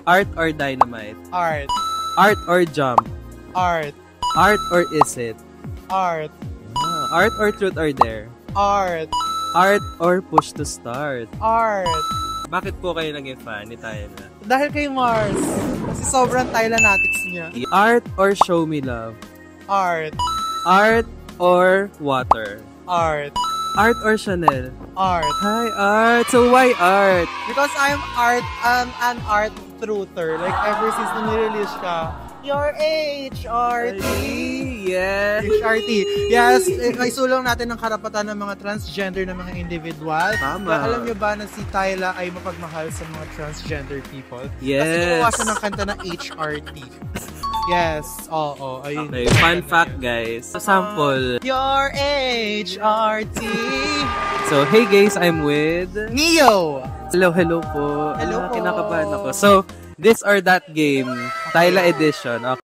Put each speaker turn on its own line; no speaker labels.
Art or dynamite?
Art.
Art or jump?
Art.
Art or is it?
Art.
Art or truth or dare?
Art.
Art or push to start?
Art.
Bakit po kayo naging fan ni Tyla?
Dahil kay Mars. Kasi sobrang Tylanatics niya.
Art or show me love?
Art.
Art or water?
Art.
Art or Chanel?
Art.
Hi, Art! So, why Art?
Because I'm an art truther. Like, ever since na nirelease ka, your HRT.
Yes!
HRT. Yes, isulong natin ang karapatan ng mga transgender na mga individual.
Tama.
Kaya alam nyo ba na si Tyla ay mapagmahal sa mga transgender people?
Yes.
Kasi gumawa siya ng kanta na HRT. Yes, oo. Ayun.
Okay, fun fact guys. Sample.
Your HRT.
So, hey guys, I'm with...
Neo!
Hello po.
Hello po.
Kinakabahan ako. So, this or that game, Tyla edition. Okay.